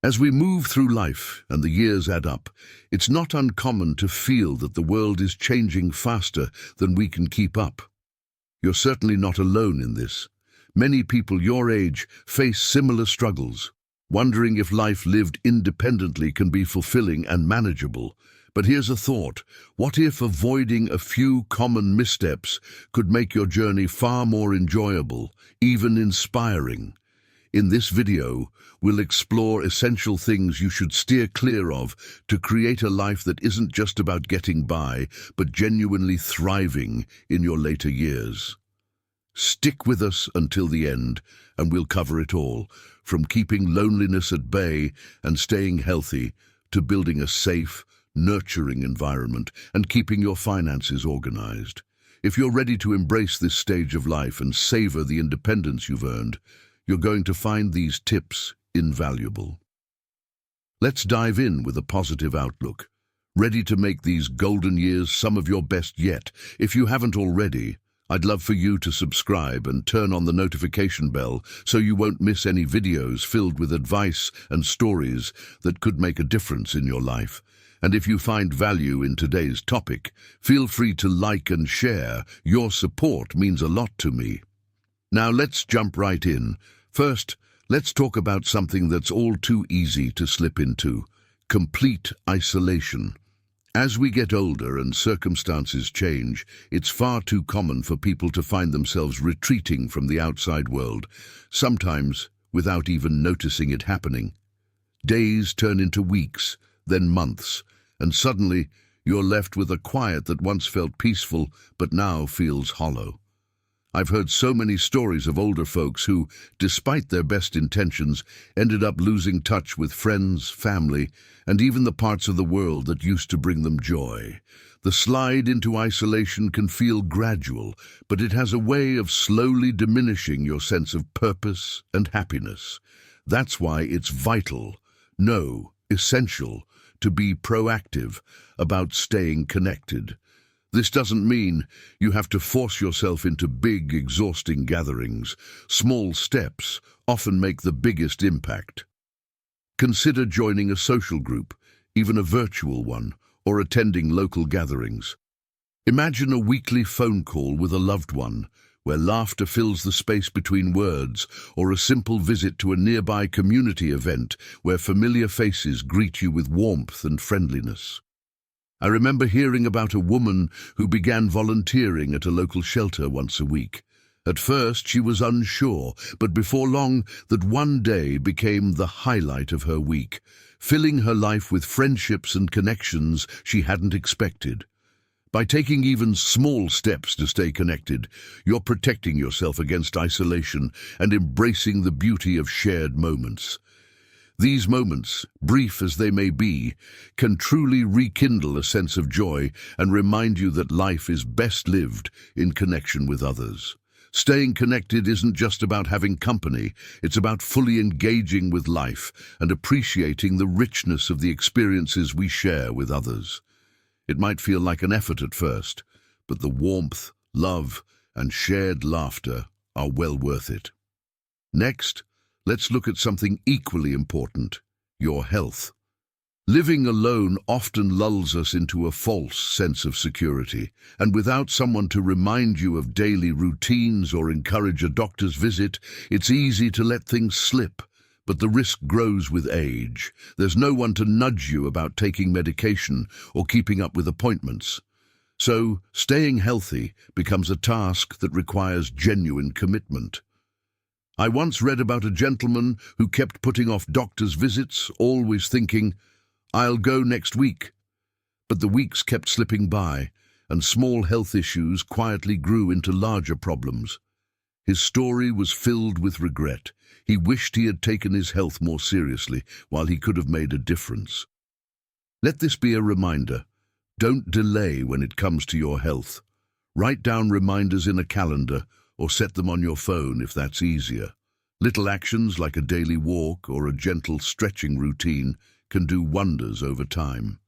As we move through life and the years add up, it's not uncommon to feel that the world is changing faster than we can keep up. You're certainly not alone in this. Many people your age face similar struggles, wondering if life lived independently can be fulfilling and manageable. But here's a thought. What if avoiding a few common missteps could make your journey far more enjoyable, even inspiring? In this video, we'll explore essential things you should steer clear of to create a life that isn't just about getting by, but genuinely thriving in your later years. Stick with us until the end, and we'll cover it all, from keeping loneliness at bay and staying healthy to building a safe, nurturing environment and keeping your finances organized. If you're ready to embrace this stage of life and savor the independence you've earned, you're going to find these tips invaluable. Let's dive in with a positive outlook, ready to make these golden years some of your best yet. If you haven't already, I'd love for you to subscribe and turn on the notification bell so you won't miss any videos filled with advice and stories that could make a difference in your life. And if you find value in today's topic, feel free to like and share. Your support means a lot to me. Now let's jump right in. First, let's talk about something that's all too easy to slip into: complete isolation. As we get older and circumstances change, it's far too common for people to find themselves retreating from the outside world, sometimes without even noticing it happening. Days turn into weeks, then months, and suddenly you're left with a quiet that once felt peaceful but now feels hollow. I've heard so many stories of older folks who, despite their best intentions, ended up losing touch with friends, family, and even the parts of the world that used to bring them joy. The slide into isolation can feel gradual, but it has a way of slowly diminishing your sense of purpose and happiness. That's why it's vital, no, essential, to be proactive about staying connected. This doesn't mean you have to force yourself into big, exhausting gatherings. Small steps often make the biggest impact. Consider joining a social group, even a virtual one, or attending local gatherings. Imagine a weekly phone call with a loved one, where laughter fills the space between words, or a simple visit to a nearby community event where familiar faces greet you with warmth and friendliness. I remember hearing about a woman who began volunteering at a local shelter once a week. At first she was unsure, but before long that one day became the highlight of her week, filling her life with friendships and connections she hadn't expected. By taking even small steps to stay connected, you're protecting yourself against isolation and embracing the beauty of shared moments. These moments, brief as they may be, can truly rekindle a sense of joy and remind you that life is best lived in connection with others. Staying connected isn't just about having company, it's about fully engaging with life and appreciating the richness of the experiences we share with others. It might feel like an effort at first, but the warmth, love, and shared laughter are well worth it. Next, let's look at something equally important: your health. Living alone often lulls us into a false sense of security, and without someone to remind you of daily routines or encourage a doctor's visit, it's easy to let things slip. But the risk grows with age. There's no one to nudge you about taking medication or keeping up with appointments. So, staying healthy becomes a task that requires genuine commitment. I once read about a gentleman who kept putting off doctor's visits, always thinking, "I'll go next week." But the weeks kept slipping by, and small health issues quietly grew into larger problems. His story was filled with regret. He wished he had taken his health more seriously, while he could have made a difference. Let this be a reminder. Don't delay when it comes to your health. Write down reminders in a calendar, or set them on your phone if that's easier. Little actions like a daily walk or a gentle stretching routine can do wonders over time.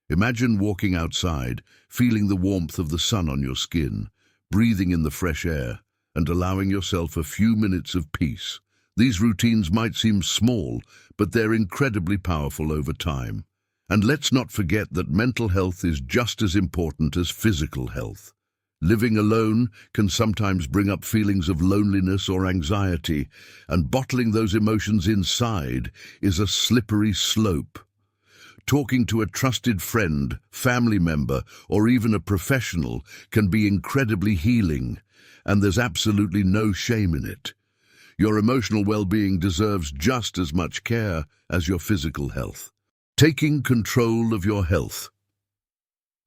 Imagine walking outside, feeling the warmth of the sun on your skin, breathing in the fresh air, and allowing yourself a few minutes of peace. These routines might seem small, but they're incredibly powerful over time. And let's not forget that mental health is just as important as physical health. Living alone can sometimes bring up feelings of loneliness or anxiety, and bottling those emotions inside is a slippery slope. Talking to a trusted friend, family member, or even a professional can be incredibly healing, and there's absolutely no shame in it. Your emotional well-being deserves just as much care as your physical health. Taking control of your health.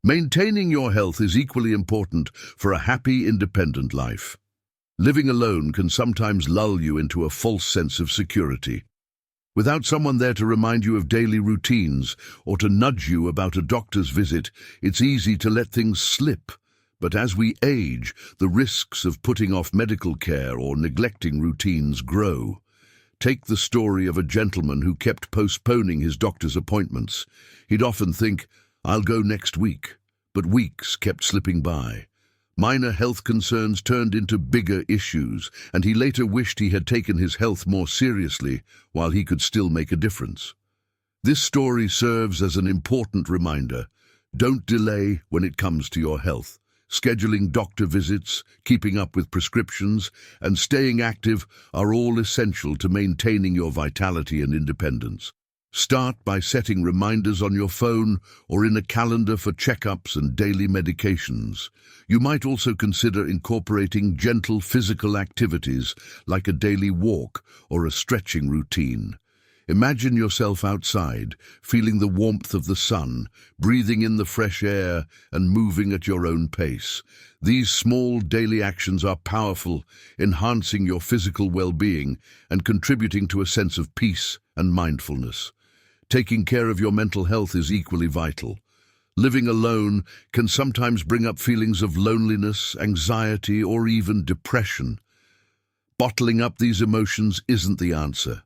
Maintaining your health is equally important for a happy, independent life. Living alone can sometimes lull you into a false sense of security. Without someone there to remind you of daily routines or to nudge you about a doctor's visit, it's easy to let things slip. But as we age, the risks of putting off medical care or neglecting routines grow. Take the story of a gentleman who kept postponing his doctor's appointments. He'd often think, "I'll go next week," but weeks kept slipping by. Minor health concerns turned into bigger issues, and he later wished he had taken his health more seriously while he could still make a difference. This story serves as an important reminder. Don't delay when it comes to your health. Scheduling doctor visits, keeping up with prescriptions, and staying active are all essential to maintaining your vitality and independence. Start by setting reminders on your phone or in a calendar for checkups and daily medications. You might also consider incorporating gentle physical activities like a daily walk or a stretching routine. Imagine yourself outside, feeling the warmth of the sun, breathing in the fresh air, and moving at your own pace. These small daily actions are powerful, enhancing your physical well-being and contributing to a sense of peace and mindfulness. Taking care of your mental health is equally vital. Living alone can sometimes bring up feelings of loneliness, anxiety, or even depression. Bottling up these emotions isn't the answer.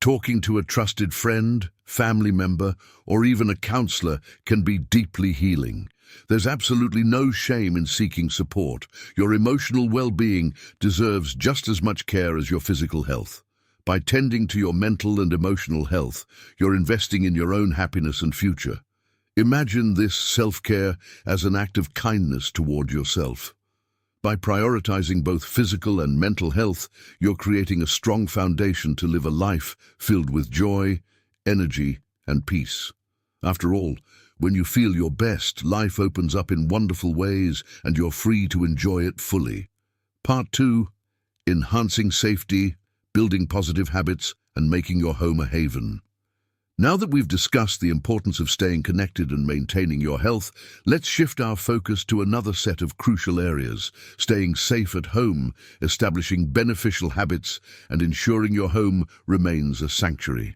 Talking to a trusted friend, family member, or even a counselor can be deeply healing. There's absolutely no shame in seeking support. Your emotional well-being deserves just as much care as your physical health. By tending to your mental and emotional health, you're investing in your own happiness and future. Imagine this self-care as an act of kindness toward yourself. By prioritizing both physical and mental health, you're creating a strong foundation to live a life filled with joy, energy, and peace. After all, when you feel your best, life opens up in wonderful ways and you're free to enjoy it fully. Part 2. Enhancing safety, building positive habits, and making your home a haven. Now that we've discussed the importance of staying connected and maintaining your health, let's shift our focus to another set of crucial areas: staying safe at home, establishing beneficial habits, and ensuring your home remains a sanctuary.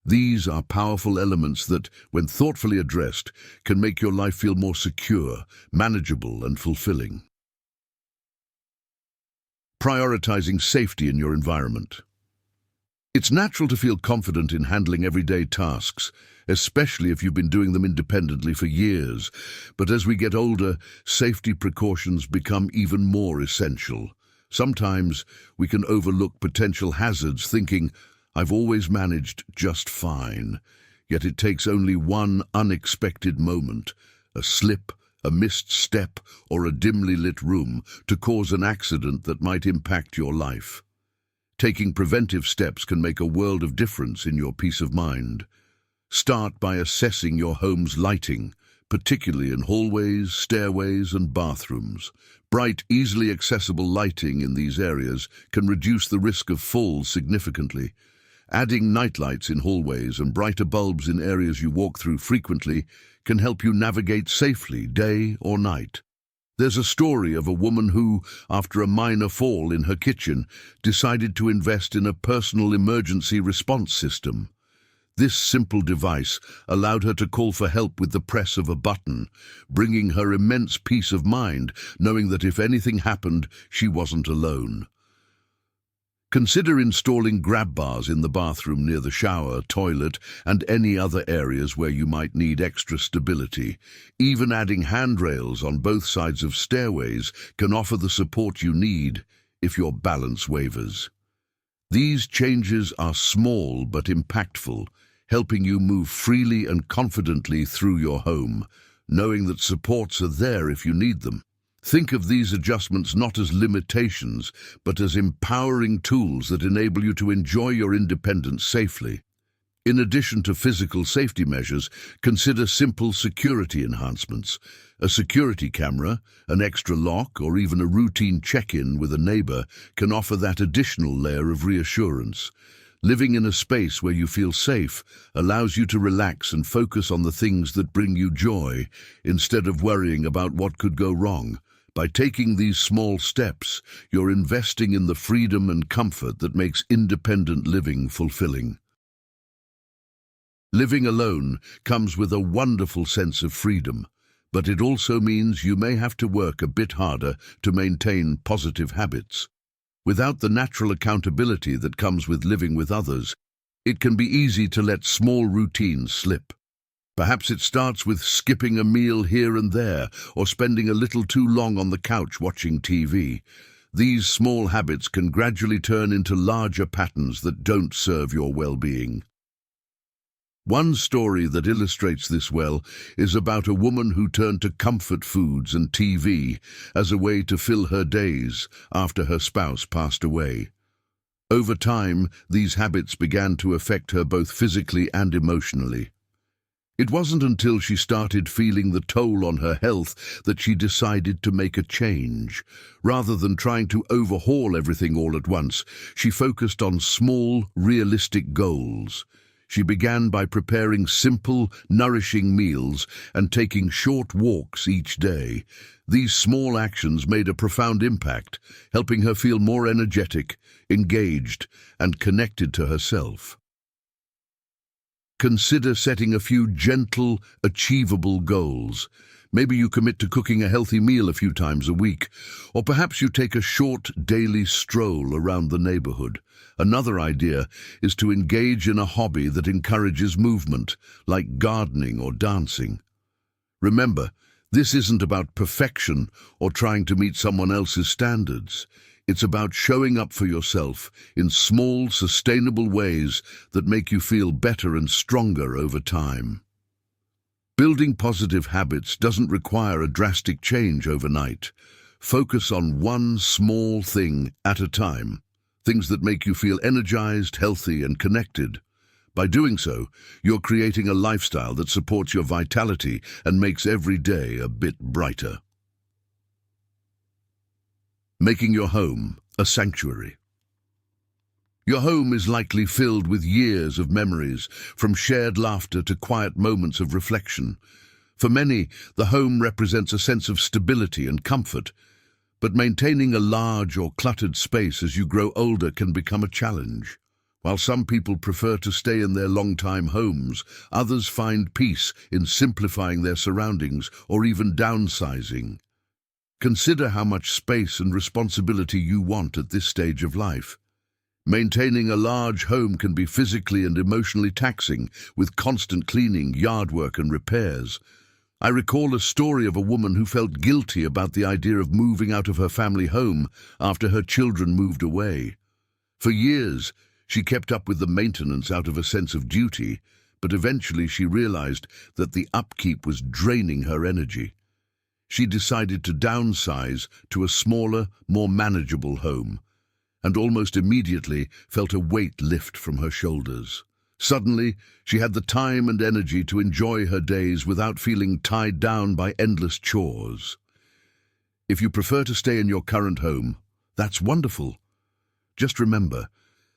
These are powerful elements that, when thoughtfully addressed, can make your life feel more secure, manageable, and fulfilling. Prioritizing safety in your environment. It's natural to feel confident in handling everyday tasks, especially if you've been doing them independently for years. But as we get older, safety precautions become even more essential. Sometimes we can overlook potential hazards, thinking, "I've always managed just fine." Yet it takes only one unexpected moment, a slip, a missed step, or a dimly lit room, to cause an accident that might impact your life. Taking preventive steps can make a world of difference in your peace of mind. Start by assessing your home's lighting, particularly in hallways, stairways, and bathrooms. Bright, easily accessible lighting in these areas can reduce the risk of falls significantly. Adding nightlights in hallways and brighter bulbs in areas you walk through frequently can help you navigate safely, day or night. There's a story of a woman who, after a minor fall in her kitchen, decided to invest in a personal emergency response system. This simple device allowed her to call for help with the press of a button, bringing her immense peace of mind, knowing that if anything happened, she wasn't alone. Consider installing grab bars in the bathroom near the shower, toilet, and any other areas where you might need extra stability. Even adding handrails on both sides of stairways can offer the support you need if your balance wavers. These changes are small but impactful, helping you move freely and confidently through your home, knowing that supports are there if you need them. Think of these adjustments not as limitations, but as empowering tools that enable you to enjoy your independence safely. In addition to physical safety measures, consider simple security enhancements. A security camera, an extra lock, or even a routine check-in with a neighbor can offer that additional layer of reassurance. Living in a space where you feel safe allows you to relax and focus on the things that bring you joy, instead of worrying about what could go wrong. By taking these small steps, you're investing in the freedom and comfort that makes independent living fulfilling. Living alone comes with a wonderful sense of freedom, but it also means you may have to work a bit harder to maintain positive habits. Without the natural accountability that comes with living with others, it can be easy to let small routines slip. Perhaps it starts with skipping a meal here and there, or spending a little too long on the couch watching TV. These small habits can gradually turn into larger patterns that don't serve your well-being. One story that illustrates this well is about a woman who turned to comfort foods and TV as a way to fill her days after her spouse passed away. Over time, these habits began to affect her both physically and emotionally. It wasn't until she started feeling the toll on her health that she decided to make a change. Rather than trying to overhaul everything all at once, she focused on small, realistic goals. She began by preparing simple, nourishing meals and taking short walks each day. These small actions made a profound impact, helping her feel more energetic, engaged, and connected to herself. Consider setting a few gentle, achievable goals. Maybe you commit to cooking a healthy meal a few times a week, or perhaps you take a short daily stroll around the neighborhood. Another idea is to engage in a hobby that encourages movement, like gardening or dancing. Remember, this isn't about perfection or trying to meet someone else's standards. It's about showing up for yourself in small, sustainable ways that make you feel better and stronger over time. Building positive habits doesn't require a drastic change overnight. Focus on one small thing at a time, things that make you feel energized, healthy, and connected. By doing so, you're creating a lifestyle that supports your vitality and makes every day a bit brighter. Making your home a sanctuary. Your home is likely filled with years of memories, from shared laughter to quiet moments of reflection. For many, the home represents a sense of stability and comfort, but maintaining a large or cluttered space as you grow older can become a challenge. While some people prefer to stay in their long-time homes, others find peace in simplifying their surroundings or even downsizing. Consider how much space and responsibility you want at this stage of life. Maintaining a large home can be physically and emotionally taxing, with constant cleaning, yard work, and repairs. I recall a story of a woman who felt guilty about the idea of moving out of her family home after her children moved away. For years, she kept up with the maintenance out of a sense of duty, but eventually she realized that the upkeep was draining her energy. She decided to downsize to a smaller, more manageable home, and almost immediately felt a weight lift from her shoulders. Suddenly, she had the time and energy to enjoy her days without feeling tied down by endless chores. If you prefer to stay in your current home, that's wonderful. Just remember,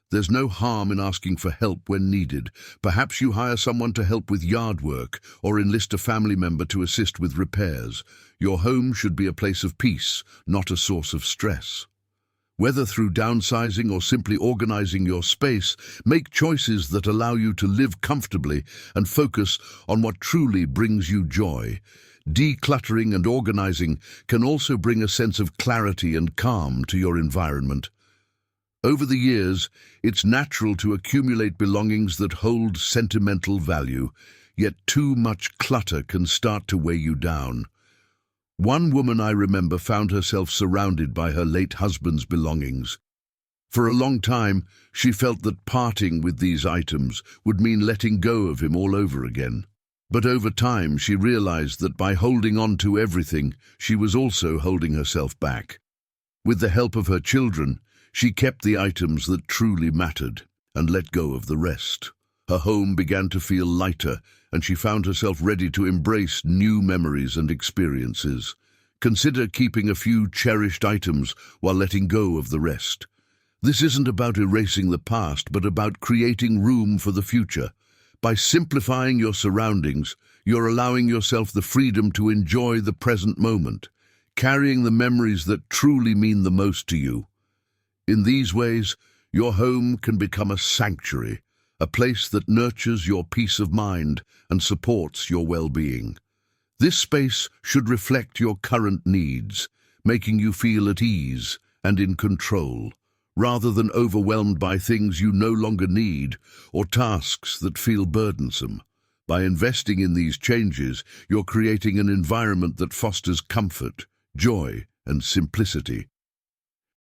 there's no harm in asking for help when needed. Perhaps you hire someone to help with yard work or enlist a family member to assist with repairs. Your home should be a place of peace, not a source of stress. Whether through downsizing or simply organizing your space, make choices that allow you to live comfortably and focus on what truly brings you joy. Decluttering and organizing can also bring a sense of clarity and calm to your environment. Over the years, it's natural to accumulate belongings that hold sentimental value, yet too much clutter can start to weigh you down. One woman I remember found herself surrounded by her late husband's belongings. For a long time, she felt that parting with these items would mean letting go of him all over again. But over time, she realized that by holding on to everything, she was also holding herself back. With the help of her children, she kept the items that truly mattered and let go of the rest. Her home began to feel lighter, and she found herself ready to embrace new memories and experiences. Consider keeping a few cherished items while letting go of the rest. This isn't about erasing the past, but about creating room for the future. By simplifying your surroundings, you're allowing yourself the freedom to enjoy the present moment, carrying the memories that truly mean the most to you. In these ways, your home can become a sanctuary, a place that nurtures your peace of mind and supports your well-being. This space should reflect your current needs, making you feel at ease and in control, rather than overwhelmed by things you no longer need or tasks that feel burdensome. By investing in these changes, you're creating an environment that fosters comfort, joy, and simplicity.